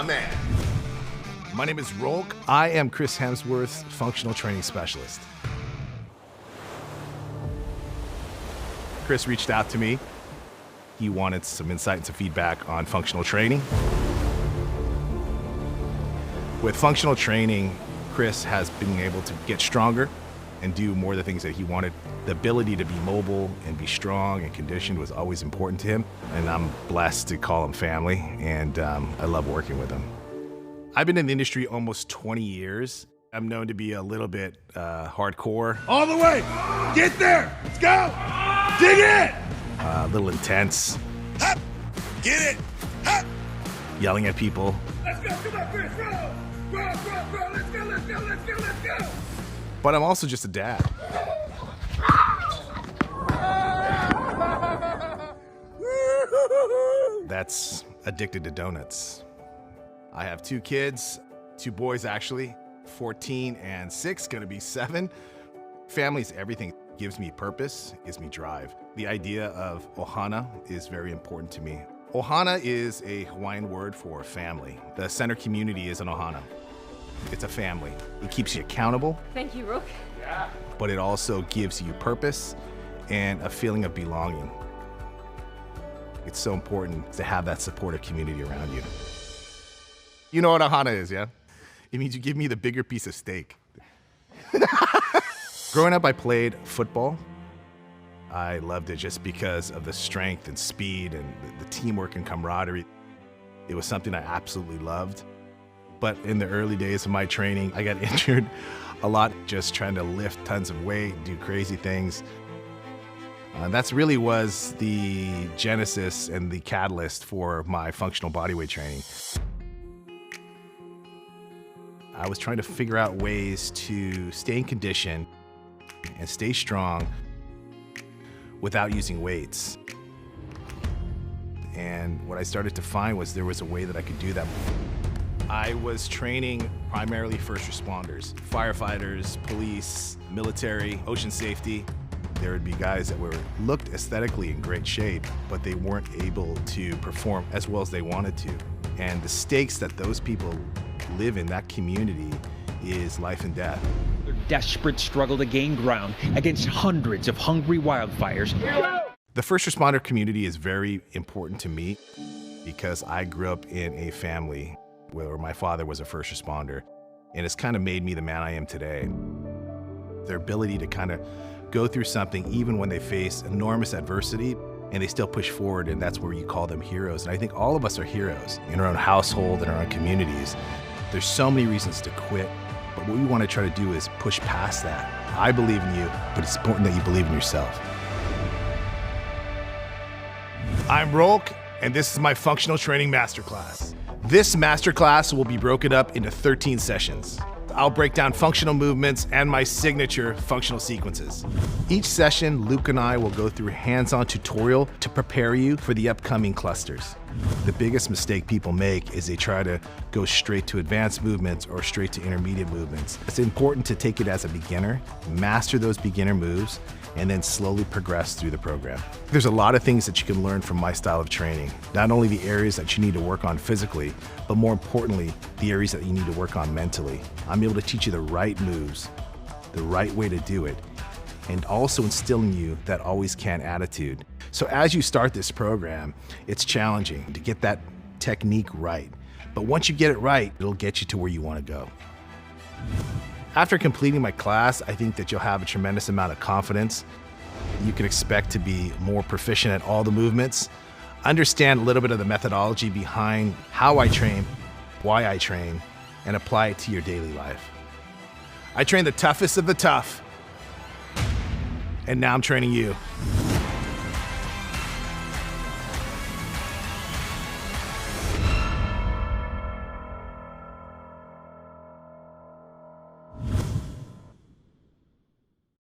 man. My name is Rulk. I am Chris Hemsworth's functional training specialist. Chris reached out to me. He wanted some insight and some feedback on functional training. With functional training, Chris has been able to get stronger and do more of the things that he wanted. The ability to be mobile and be strong and conditioned was always important to him. And I'm blessed to call him family, and I love working with him. I've been in the industry almost 20 years. I'm known to be a little bit hardcore. All the way, get there, let's go, dig it. A little intense. Hop, get it, hop. Yelling at people. Let's go, come on, Chris, roll, let's go, let's go, let's go, let's go. But I'm also just a dad. That's addicted to donuts. I have 2 kids, 2 boys actually, 14 and 6, gonna be 7. Family's everything. Gives me purpose, gives me drive. The idea of hana is very important to me. Hana is a Hawaiian word for family. The Centr community is an hana. It's a family. It keeps you accountable. Thank you, Rulk. Yeah. But it also gives you purpose and a feeling of belonging. It's so important to have that supportive community around you. You know what a hana is, yeah? It means you give me the bigger piece of steak. Growing up, I played football. I loved it just because of the strength and speed and the teamwork and camaraderie. It was something I absolutely loved. But in the early days of my training, I got injured a lot just trying to lift tons of weight, do crazy things. That's really was the genesis and the catalyst for my functional bodyweight training. I was trying to figure out ways to stay in condition and stay strong without using weights. And what I started to find was there was a way that I could do that. I was training primarily first responders, firefighters, police, military, ocean safety. There would be guys that looked aesthetically in great shape, but they weren't able to perform as well as they wanted to. And the stakes that those people live in that community is life and death. Their desperate struggle to gain ground against hundreds of hungry wildfires. The first responder community is very important to me because I grew up in a family where my father was a first responder, and it's kind of made me the man I am today. Their ability to kind of go through something even when they face enormous adversity and they still push forward, and that's where you call them heroes. And I think all of us are heroes in our own household and our own communities. There's so many reasons to quit, but what we want to try to do is push past that. I believe in you, but it's important that you believe in yourself. I'm Rulk, and this is my functional training masterclass. This masterclass will be broken up into 13 sessions. I'll break down functional movements and my signature functional sequences. Each session, Luke and I will go through a hands-on tutorial to prepare you for the upcoming clusters. The biggest mistake people make is they try to go straight to advanced movements or straight to intermediate movements. It's important to take it as a beginner, master those beginner moves, and then slowly progress through the program. There's a lot of things that you can learn from my style of training. Not only the areas that you need to work on physically, but more importantly, the areas that you need to work on mentally. I'm able to teach you the right moves, the right way to do it, and also instill in you that always can attitude. So as you start this program, it's challenging to get that technique right. But once you get it right, it'll get you to where you want to go. After completing my class, I think that you'll have a tremendous amount of confidence. You can expect to be more proficient at all the movements, understand a little bit of the methodology behind how I train, why I train, and apply it to your daily life. I train the toughest of the tough, and now I'm training you.